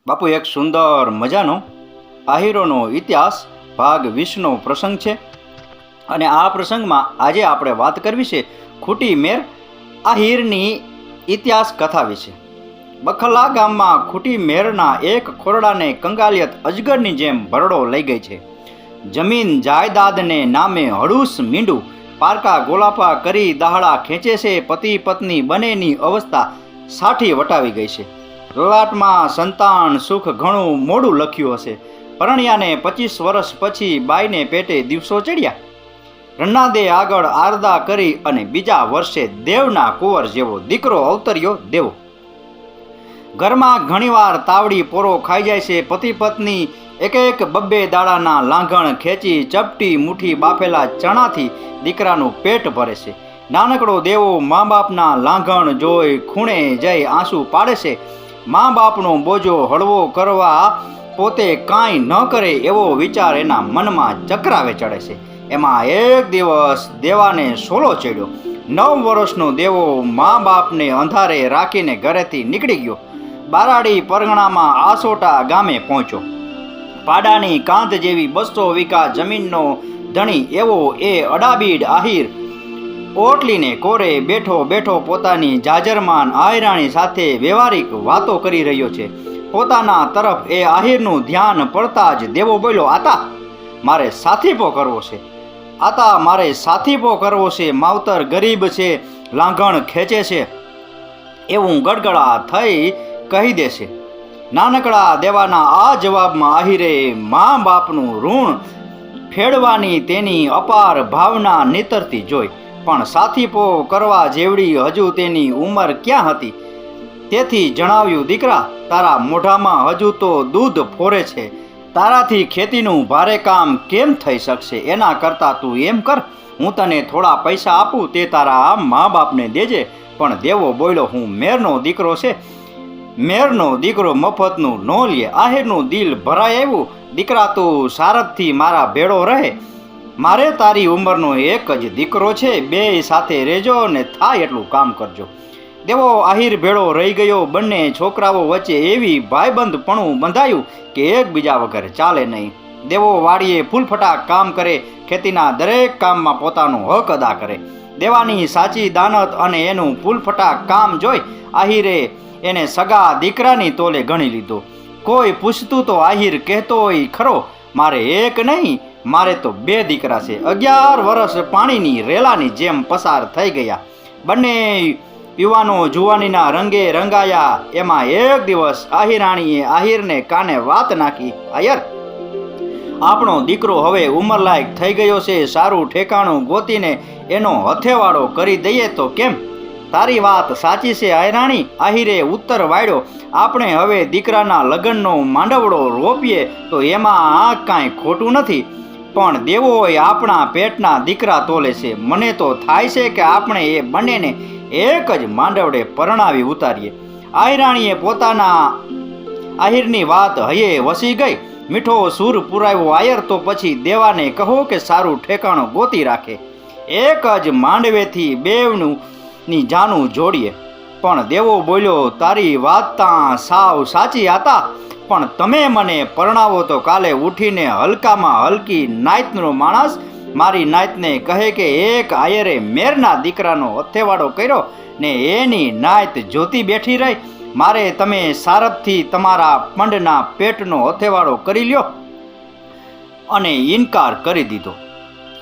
બાપુ એક સુંદર મજાનો આહીરોનો ઇતિહાસ ભાગ 20નો પ્રસંગ છે અને આ પ્રસંગમાં આજે આપણે વાત કરવી છે ખૂટી મેર આહીરની ઇતિહાસ કથા વિશે। બખલા ગામમાં ખૂટી મેરના એક ખોરડાને કંગાલિયત અજગરની જેમ ભરડો લઈ ગઈ છે। જમીન જાયદાદને નામે હડુસ મીંડું પારકા ગોલાપા કરી દહાડા ખેંચે છે। પતિ પત્ની બંનેની અવસ્થા સાઠી વટાવી ગઈ છે। લલાટમાં સંતાન સુખ ઘણું મોડું લખ્યું હશે। પરણ્યાને 25 વર્ષ પછી બાઈને પેટે દિવસો ચડ્યા। રન્નાદે આગળ આરદા કરી અને બીજા વર્ષે દેવના કુંવર જેવો દીકરો અવતર્યો દેવો। ઘરમાં ઘણીવાર તાવડી પોરો ખાઈ જાય છે। પતિ પત્ની એક એક બબ્બે દાડાના લાંઘણ ખેંચી ચપટી મુઠ્ઠી બાફેલા ચણાથી દીકરાનું પેટ ભરે છે। નાનકડો દેવો મા બાપના લાંઘણ જોઈ ખૂણે જઈ આંસુ પાડે છે। મા બાપનો બોજો હળવો કરવા પોતે કાંઈ ન કરે એવો વિચાર એના મનમાં ચક્રાવે ચડે છે। એમાં એક દિવસ દેવાને સોલો ચડ્યો। 9 વર્ષનો દેવો મા બાપને અંધારે રાખીને ઘરેથી નીકળી ગયો। બારાડી પરગણામાં આસોટા ગામે પહોંચ્યો। પાડાની કાંધ જેવી 200 વીઘા જમીનનો ધણી એવો એ અડાબીડ આહીર ઓટલીને કોરે બેઠો બેઠો પોતાની જાજરમાન આયરાણી સાથે વ્યવહારિક વાતો કરી રહ્યો છે। પોતાના તરફ એ આહીરનું ધ્યાન પડતા જ દેવો બોલ્યો, આતા મારે સાથીપો કરવો છે। આતા મારે સાથીપો કરવો છે। માવતર ગરીબ છે, લાંઘણ ખેંચે છે એવું ગડગડા થઈ કહી દેશે। નાનકડા દેવાના આ જવાબમાં આહીરે મા બાપનું ઋણ ફેડવાની તેની અપાર ભાવના નીતરતી જોઈ, પણ સાથીપો કરવા જેવડી હજુ તેની ઉંમર ક્યાં હતી। તેથી જણાવ્યું, દીકરા, તારા મોઢામાં હજુ તો દૂધ ફોરે છે। તારાથી ખેતીનું ભારે કામ કેમ થઈ શકશે? એના કરતાં તું એમ કર, હું તને થોડા પૈસા આપું, તે તારા મા બાપને દેજે। પણ દેવો બોલ્યો, હું મેરનો દીકરો છે, મેરનો દીકરો મફતનું ન લે। આહીરનું દિલ ભરાય આવ્યું, દીકરા તું સારથથી મારા ભેળો રહે। મારે તારી ઉંમરનો એક જ દીકરો છે, બેય સાથે રહેજો ને થાય એટલું કામ કરજો। દેવો આહીર ભેળો રહી ગયો। બંને છોકરાઓ વચ્ચે એવી ભાઈબંધપણું બંધાયું કે એકબીજા વગર ચાલે નહીં। દેવો વાડીએ ફૂલફટાક કામ કરે, ખેતીના દરેક કામમાં પોતાનો હક અદા કરે। દેવાની સાચી દાનત અને એનું ફૂલફટાક કામ જોઈ આહીરે એને સગા દીકરાની તોલે ગણી લીધો। કોઈ પૂછતું તો આહીર કહેતો હોય ખરો, મારે એક નહીં, મારે તો 2 દીકરા છે। 11 વર્ષ પાણીની રેલાની જેમ પસાર થઈ ગયા। બંને યુવાનો જુવાનીના રંગે રંગાયા। એમાં એક દિવસ આહીરાણીએ આહીરને કાને વાત નાખી, આયર, આપણો દીકરો હવે ઉંમરલાયક થઈ ગયો છે, સારું ઠેકાણું ગોતીને એનો હથેવાળો કરી દઈએ તો કેમ? તારી વાત સાચી છે આયરાણી, આહીરે ઉત્તર વાળ્યો। આપણે હવે દીકરાના લગ્નનો માંડવડો રોપીએ તો એમાં આ કાંઈ ખોટું નથી, પણ દેવોએ આપણા પેટના દીકરા તોલે છે। મને તો થાય છે કે આપણે એ બંનેને એક જ માંડવડે પરણાવી ઉતારીએ। આયરાણીએ પોતાના આહીરની વાત હયે વસી ગઈ। મીઠો સૂર પુરાવ્યો, આયર તો પછી દેવાને કહો કે સારું ઠેકાણું ગોતી રાખે, એક જ માંડવેથી બેવનું ની જાનું જોડીએ। પણ દેવો બોલ્યો, તારી વાત ત્યાં સાવ સાચી હતા, પણ તમે મને પરણાવો તો કાલે ઉઠીને હલકામાં હલકી નાયતનો માણસ મારી નાયતને કહે કે એક આયરે મેરના દીકરાનો હથેવાડો કર્યો ને એની નાયત જોતી બેઠી રહી। મારે તમે સારથથી તમારા પંડના પેટનો હથેવાડો કરી લ્યો અને ઇનકાર કરી દીધો।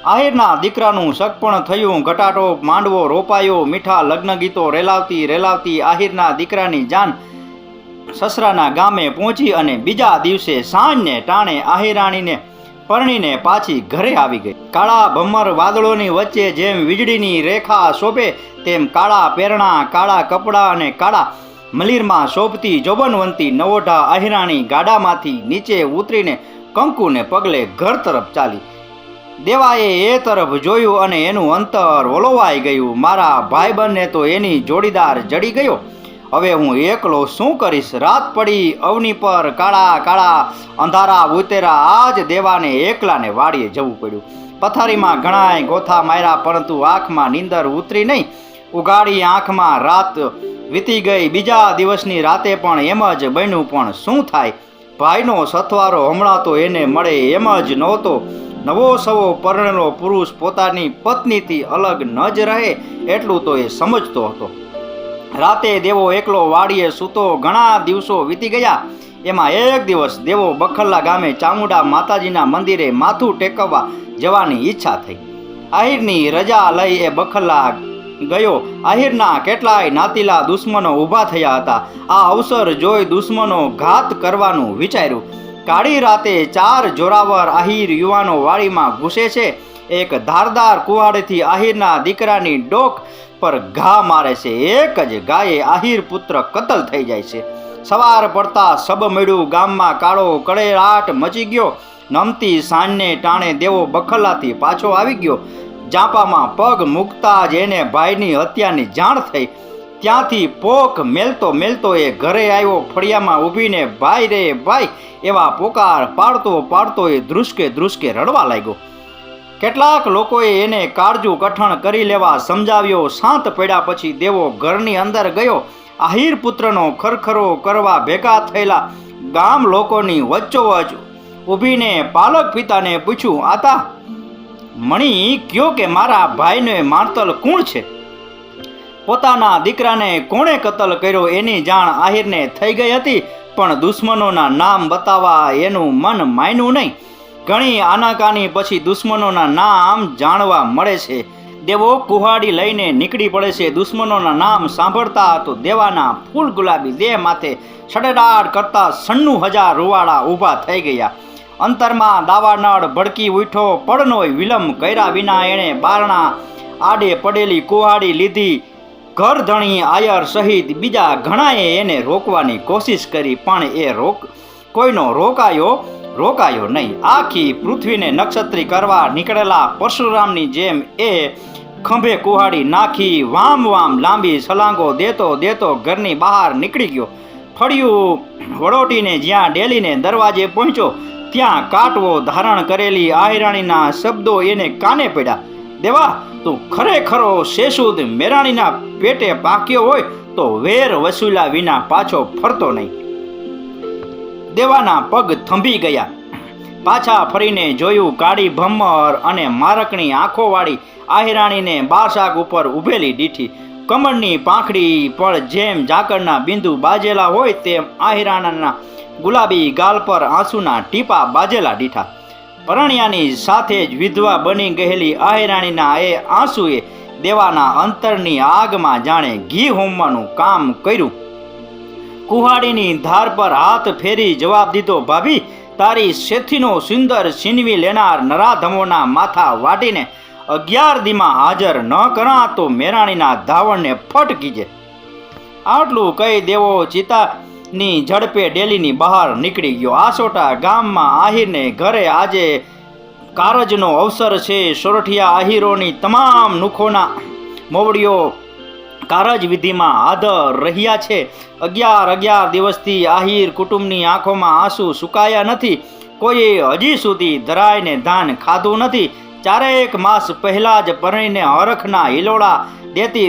આહીરના દીકરાનું સગપણ થયું, ઘટાટો માંડવો રોપાયો। મીઠા લગ્ન ગીતો રેલાવતી રેલાવતી આહીરના દીકરાની જાન સસરાના ગામે પહોંચી અને બીજા દિવસે સાંજને ટાણે આહીરાણીને પરણીને પાછી ઘરે આવી ગઈ। કાળા ભમર વાદળોની વચ્ચે જેમ વીજળીની રેખા શોભે તેમ કાળા પેરણા, કાળા કપડાં અને કાળા મલીરમાં શોભતી જોબનવંતી નવોઢા આહીરાણી ગાડામાંથી નીચે ઉતરીને કંકુને પગલે ઘર તરફ ચાલી। દેવાએ એ તરફ જોયું અને એનું અંતર વલોવાઈ ગયું। મારા ભાઈબંધને તો એની જોડીદાર જડી ગયો, હવે હું એકલો શું કરીશ? રાત પડી અવની પર, કાળા કાળા અંધારા ઉતેરા। આજ દેવાને એકલાને વાડીએ જવું પડ્યું। પથારીમાં ઘણાય ગોથા માર્યા, પરંતુ આંખમાં નીંદર ઉતરી નહીં। ઉગાડી આંખમાં રાત વીતી ગઈ. બીજા દિવસની રાતે પણ એમ જ બન્યું. પણ શું થાય? ભાઈનો સથવારો હમણાં તો એને મળે એમ જ નહોતો. નવો સવો પરણેલો પુરુષ પોતાની પત્નીથી અલગ ન જ રહે એટલું તો એ સમજતો હતો. રાતે દેવો એકલો વાડીએ સૂતો. ઘણા દિવસો વીતી ગયા. એમાં એક દિવસ દેવો બખલ્લા ગામે ચામુંડા માતાજીના મંદિરે માથું ટેકવવા જવાની ઈચ્છા થઈ. આહિરની રજા લઈ એ બખલ્લા ગયો. આહિરના કેટલાય નાતીલા દુશ્મનો ઊભા થયા હતા. આ અવસર જોઈ દુશ્મનો ઘાત કરવાનું વિચાર્યું. કાળી રાતે 4 જોરાવર આહિર યુવાનો વાડીમાં ઘૂસે છે. એક ધારદાર કુહાડીથી આહિરના દીકરાની ડોક પર ઘા મારે છે. એક જ ગાયે આહિર પુત્ર કતલ થઈ જાય છે. સવાર પડતા સબ મળ્યું. ગામમાં કાળો કળેરાટ મચી ગયો. નમતી સાંજને ટાણે દેવો બખલ્લાથી પાછો આવી ગયો. જાપામાં પગ મૂકતા જ એને ભાઈની હત્યાની જાણ થઈ. ત્યાંથી પોક મેલતો મેલતો એ ઘરે આવ્યો. ફળિયામાં ઊભીને ભાઈ રે ભાઈ એવા પોકાર પાડતો પાડતો એ ધ્રુસકે ધ્રુસકે રડવા લાગ્યો. કેટલાક લોકોએ એને કાળજું કઠણ કરી લેવા સમજાવ્યો. શાંત પડ્યા પછી દેવો ઘરની અંદર ગયો. આહિર પુત્રનો ખરખરો કરવા ભેગા થયેલા ગામ લોકોની વચ્ચોવચ ઊભીને પાલક પિતાને પૂછ્યું, આતા મણી કયો કે મારા ભાઈને મારતલ કોણ છે? પોતાના દીકરાને કોણે કતલ કર્યો એની જાણ આહિરને થઈ ગઈ હતી. પણ દુશ્મનોના નામ બતાવવા એનું મન માન્યું નહીં. ઘણી આનાકાની પછી દુશ્મનોના નામ જાણવા મળે છે. દેવો કુહાડી લઈને નીકળી પડે છે. દુશ્મનોના નામ સાંભળતા તો દેવાના ફૂલ ગુલાબી દેહ માથે સડેડાટ કરતા 96,000 રૂવાડા ઊભા થઈ ગયા. અંતરમાં દાવાનળ ભડકી ઉઠ્યો. પડનોય વિલંબ કર્યા વિના એણે બારણા આડે પડેલી કુહાડી લીધી. ઘરધણી આયર સહિત બીજા ઘણાએ એને રોકવાની કોશિશ કરી. પણ એ કોઈનો રોકાયો નહીં. આખી પૃથ્વીને નક્ષત્રી કરવા નીકળેલા પરશુરામની જેમ એ ખંભે કુહાડી નાખી વામ વામ લાંબી છલાંગો દેતો દેતો ઘરની બહાર નીકળી ગયો. ફળિયું વળોટીને જ્યાં ડેલીને દરવાજે પહોંચ્યો ત્યાં કાટવો ધારણ કરેલી આહિરાણીના શબ્દો એને કાને પડ્યા. દેવા, તું ખરેખરો શેષુદ મેરાણીના પેટે પાક્યો હોય તો વેર વસૂલ્યા વિના પાછો ફરતો નહીં. દેવાના પગ થંભી ગયા. પાછા ફરીને જોયું. કાળી ભમ્મર અને મારકણી આંખોવાળી આહિરાણીને બારશાક ઉપર ઊભેલી દીઠી. કમળની પાંખડી પણ જેમ ઝાકળના બિંદુ બાજેલા હોય તેમ આહિરાણાના ગુલાબી ગાલ પર આંસુના ટીપા બાજેલા દીઠા. પરણ્યાની સાથે જ વિધવા બની ગયેલી આહિરાણીના એ આંસુએ દેવાના અંતરની આગમાં જાણે ઘી હોમવાનું કામ કર્યું. કુહાડીની ધાર પર હાથ ફેરી જવાબ દીધો, ભાભી, તારી શેથીનો સુંદર છીનવી લેનાર નરાધમોના માથા વાટીને 11 દીમાં હાજર ન કરા તો મેરાણીના ધાવણને ફટકીજે. આટલું કહી દેવો ચિતાની ઝડપે ડેલીની બહાર નીકળી ગયો. આસોટા ગામમાં આહિરને ઘરે આજે કારજનો અવસર છે. સોરઠિયા આહિરોની તમામ નુખોના મોવડીઓ કારજ વિધિમાં હાજર રહ્યા છે. 11 દિવસથી આહિર કુટુંબની આંખોમાં આંસુ સુકાયા નથી. કોઈએ હજી સુધી ધરાઈને ધાન ખાધું નથી. 4 માસ પહેલા જ પરણીને હરખના હિલોડા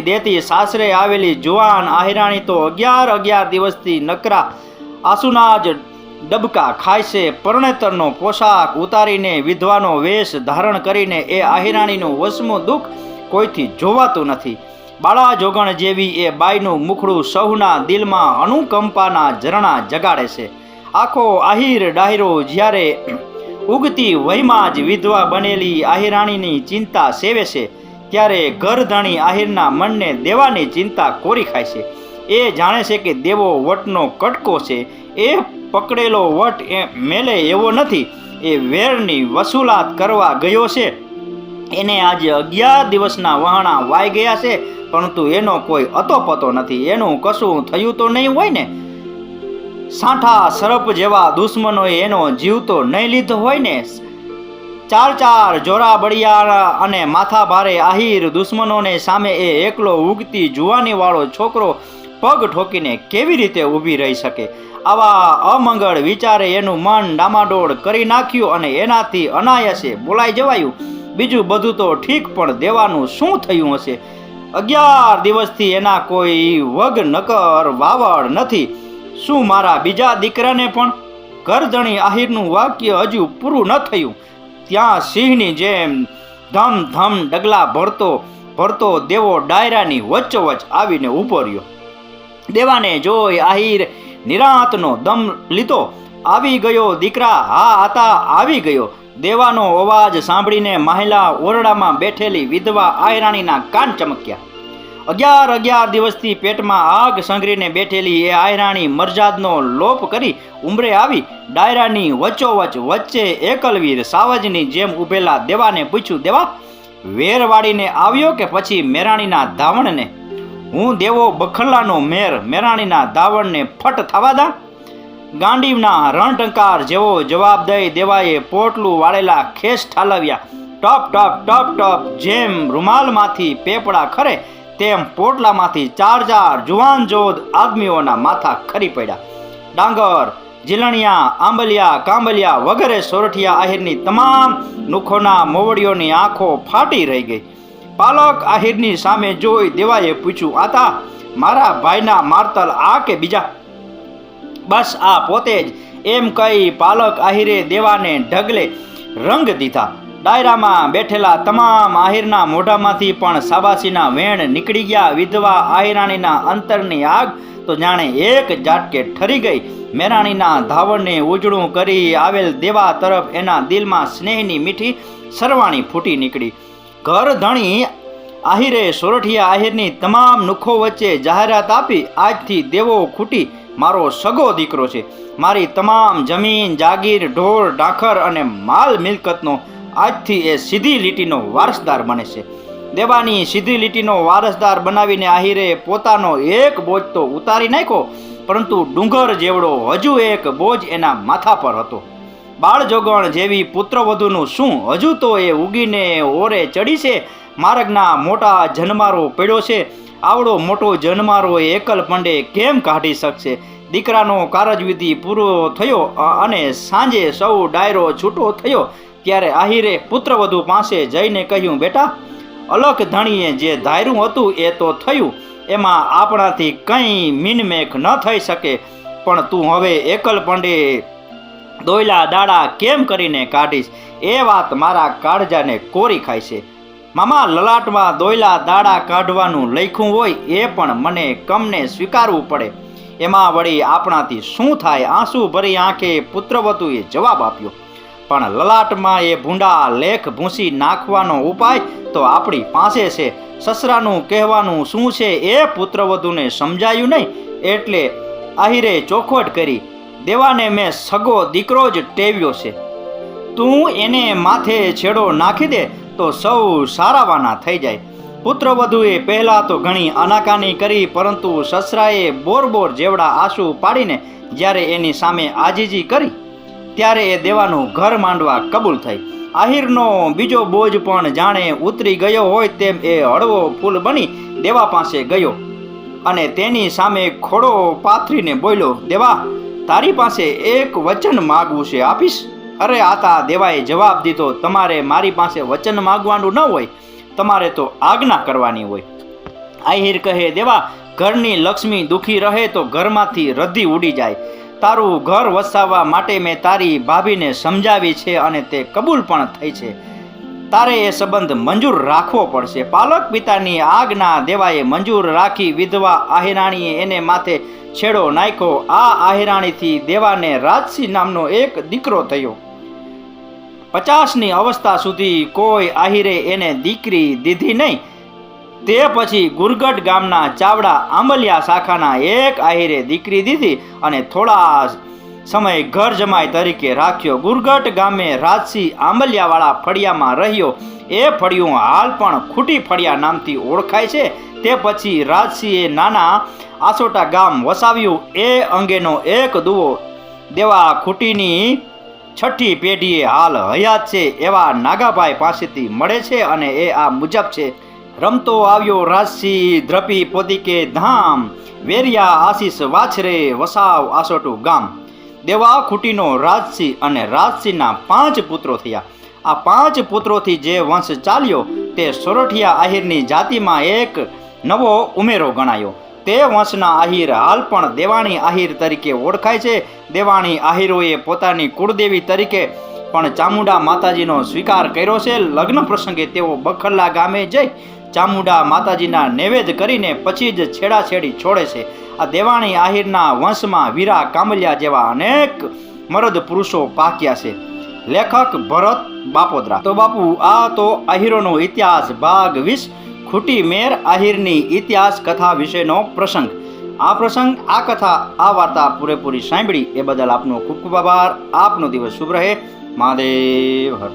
દેતી સાસરે આવેલી જુવાન આહિરાણી તો 11 દિવસથી નકરા આંસુના જ ડબકા ખાય છે. પરણેતરનો પોશાક ઉતારીને વિધવાનો વેશ ધારણ કરીને એ આહિરાણીનું વસમું દુઃખ કોઈથી જોવાતું નથી. બાળા જોગણ જેવી એ બાઈનું મુખડું સૌના દિલમાં અનુકંપાના ઝરણા જગાડે છે. આખો આહિર ડાયરો જ્યારે ઉગતી વયમાં જ વિધવા બનેલી આહિરાણીની ચિંતા સેવે છે ત્યારે ઘરધણી આહિરના મનને દેવાની ચિંતા કોરી ખાય છે. એ જાણે છે કે દેવો વટનો કટકો છે. એ પકડેલો વટ એ મેલે એવો નથી. એ વેરની વસૂલાત કરવા ગયો છે. એને આજે 11 દિવસના વહાણા વાઈ ગયા છે, પરંતુ એનો કોઈ અતોપતો નથી. એનું કશું થયું તો નહીં હોય ને? સાંઠા સરપ જેવા દુશ્મનોએ એનો જીવ તો નહીં લીધો હોય ને? 4 જોરા બળિયા અને માથા ભારે આહિર દુશ્મનોને સામે એ એકલો ઉગતી જુવાનીવાળો છોકરો પગ ઠોકીને કેવી રીતે ઊભી રહી શકે? આવા અમંગળ વિચારે એનું મન ડામાડોળ કરી નાખ્યું અને એનાથી અનાયાસે બોલાઈ જવાયું. બીજું બધું તો ઠીક, પણ દેવાનું શું થયું હશે? 11 દિવસથી એના કોઈ વગ નકર વાવડ નથી. શું મારા બીજા દીકરાને પણ? કરધણી આહિરનું વાક્ય હજુ પૂરું ન થયું ત્યાં સિંહની જેમ ધમ ધમ ડગલા ભરતો દેવો ડાયરાની વચ્ચોવચ આવીને ઊભો રહ્યો. દેવાને જોઈ આહિર નિરાંતનો દમ લીધો. આવી ગયો દીકરા, હા આતા આવી ગયો. દેવાનો અવાજ સાંભળીને મહિલા ઓરડામાં બેઠેલી વિધવા આયરાણીના કાન ચમક્યા. 11 દિવસથી પેટમાં આગ સંઘરીને બેઠેલી એ આયરાણી મરજાદનો લોપ કરી ઉંબરે આવી ડાયરાની વચ્ચે એકલવીર સાવજની જેમ ઊભેલા દેવાને પૂછ્યું, દેવા વેર વાળીને આવ્યો કે પછી મેરાણીના ધાવણને? હું દેવો બખલ્લાનો મેરાણીના ધાવણને ફટ થવા દા? ગાંડીવના રણટંકાર જેવો જવાબ દઈ દેવાએ પોટલું વાળેલા ખેસ ઠાલવ્યા. ટપ ટપ ટપ ટપ જેમ રૂમાલમાંથી પેપડા ખરે તેમ પોટલામાંથી 4 જુવાન જોધ આદમીઓના માથા ખરી પડ્યા. ડાંગર, જીલણિયા, આંબલિયા, કાંબલિયા વગેરે સોરઠિયા આહિરની તમામ નુખોના મોવડીઓની આંખો ફાટી રહી ગઈ. પાલક આહિરની સામે જોઈ દેવાએ પૂછ્યું, આતા મારા ભાઈના મારતલ આ કે બીજા? બસ આ પોતે જ, એમ કહી પાલક આહિરે દેવાને ઢગલે રંગ દીધા. ડાયરામાં બેઠેલા તમામ આહિરના મોઢામાંથી પણ સાબાસીના વેણ નીકળી ગયા. વિધવા આહિરાણીના અંતરની આગ તો જાણે એક ઝાટકે ઠરી ગઈ. મેરાણીના ધાવણને ઉજળું કરી આવેલ દેવા તરફ એના દિલમાં સ્નેહની મીઠી સરવાણી ફૂટી નીકળી. ઘર ધણી આહિરે સોરઠિયા આહિરની તમામ નુખો વચ્ચે જાહેરાત આપી, આજથી દેવો ખૂટી મારો સગો દીકરો છે. મારી તમામ જમીન જાગીર ઢોર ડાખર અને માલ મિલકતનો આજથી એ સીધી લીટીનો વારસદાર બને છે. દેવાની સીધી લીટીનો વારસદાર બનાવીને આહિરે પોતાનો એક બોજ તો ઉતારી નાખ્યો, પરંતુ ડુંગર જેવડો હજુ એક બોજ એના માથા પર હતો. બાળજોગણ જેવી પુત્રવધુનું શું, હજુ તો એ ઉગીને ઓરે ચડી છે. માર્ગના મોટા જન્મારો પડ્યો છે. આવડો મોટો જન્મારો એકલ પંડે કેમ કાઢી શકશે? દીકરાનો કારજવિધિ પૂરો થયો અને સાંજે સૌ ડાયરો છૂટો થયો ત્યારે આહિરે પુત્રવધુ પાસે જઈને કહ્યું, બેટા, અલખ ધણીએ જે ધાર્યું હતું એ તો થયું, એમાં આપણાથી કંઈ મીનમેખ ન થઈ શકે, પણ તું હવે એકલ પંડે દોયલા દાડા કેમ કરીને કાઢીશ? એ વાત મારા કાળજાને કોરી ખાય છે. મામા, લલાટમાં દોયલા દાડા કાઢવાનું લખ્યું હોય એ પણ મને કમને સ્વીકારવું પડે. એમાં વળી આપણાથી શું થાય? આંસુ ભરી આંખે પુત્રવધુએ જવાબ આપ્યો, પણ લલાટમાં એ ભૂંડા લેખ ભૂંસી નાખવાનો ઉપાય તો આપણી પાસે છે. સસરાનું કહેવાનું શું છે એ પુત્રવધુને સમજાયું નહીં, એટલે આહિરે ચોખવટ કરી, દેવાને મેં સગો દીકરો જ ટેવ્યો છે. તું એને માથે છેડો નાખી દે તો સૌ સારાવાના થઈ જાય. પુત્રવધુએ પહેલાં તો ઘણી આનાકાની કરી, પરંતુ સસરાએ બોર જેવડા આંસુ પાડીને જ્યારે એની સામે આજીજી કરી ત્યારે એ દેવાનું ઘર માંડવા કબૂલ થઈ. આહિરનો બીજો બોજ પણ જાણે ઉતરી ગયો હોય તેમ એ હળવો ફૂલ બની દેવા પાસે ગયો અને તેની સામે ખોડો પાથરીને બોલ્યો, દેવા, તારી પાસે એક વચન માગવું છે, આપીશ? અરે આતા, દેવાએ જવાબ દીધો, તમારે મારી પાસે વચન માગવાનું ન હોય, તમારે તો આજ્ઞા કરવાની હોય. આહિર કહે, દેવા, ઘરની લક્ષ્મી દુખી રહે તો ઘરમાંથી રદ્દી ઉડી જાય. તારું ઘર વસાવવા માટે મેં તારી ભાભીને સમજાવી છે અને તે કબૂલ પણ થઈ છે. તારે એ સંબંધ મંજૂર રાખવો પડશે. પાલક પિતાની આજ્ઞા દેવાએ મંજૂર રાખી. વિધવા આહિરાણીએ એને માથે છેડો નાખ્યો. આ આહિરાણીથી દેવાને રાજસિંહ નામનો એક દીકરો થયો. 50ની અવસ્થા સુધી કોઈ આહિરે એને દીકરી દીધી નહીં. તે પછી ગુરગઢ ગામના ચાવડા આંબલિયા શાખાના એક આહિરે દીકરી દીધી અને થોડા સમય ઘર જમાઈ તરીકે રાખ્યો. ગુરગઢ ગામે રાજસિંહ આંબલિયાવાળા ફળિયામાં રહ્યો. એ ફળિયું હાલ પણ ખૂટી ફળિયા નામથી ઓળખાય છે. તે પછી રાજસિંહે નાના આસોટા ગામ વસાવ્યું. એ અંગેનો એક દુવો દેવા ખૂટીની 6ઠી પેઢીએ હાલ હયાત છે એવા નાગાભાઈ પાસેથી મળે છે અને એ આ મુજબ છે. રમતો આવ્યો રાજસિંહ દ્રપી પોદીકે ધામ, વેરિયા આશીષ વાછરે વસાવ આસોટું ગામ. દેવા ખૂટીનો રાજસિંહ અને રાજસિંહના 5 પુત્રો થયા. આ 5 પુત્રોથી જે વંશ ચાલ્યો તે સોરઠિયા આહિરની જાતિમાં એક નવો ઉમેરો ગણાયો. તે વંશના આહિર હાલ પણ દેવાણી આહિર તરીકે ઓળખાય છે. દેવાણી આહિરોએ પોતાની કુળદેવી તરીકે પણ ચામુંડા માતાજીનો સ્વીકાર કર્યો છે. લગ્ન પ્રસંગે તેઓ બખરલા ગામે જઈ ચામુંડા માતાજીના નૈવેદ્ય કરીને પછી જ છેડાછેડી છોડે છે. આ દેવાણી આહિરના વંશમાં વીરા કામલિયા જેવા અનેક મરદ પુરુષો પાક્યા છે. લેખક ભરત બાપોદરા. તો બાપુ, આ તો આહિરોનો ઇતિહાસ ભાગ 20 ખૂટી મેર આહિરની ઇતિહાસ કથા વિશેનો પ્રસંગ. આ કથા, આ વાર્તા પૂરેપૂરી સાંભળી એ બદલ આપનો ખૂબ ખૂબ આભાર. આપનો દિવસ શુભ રહે. મહાદેવ હર.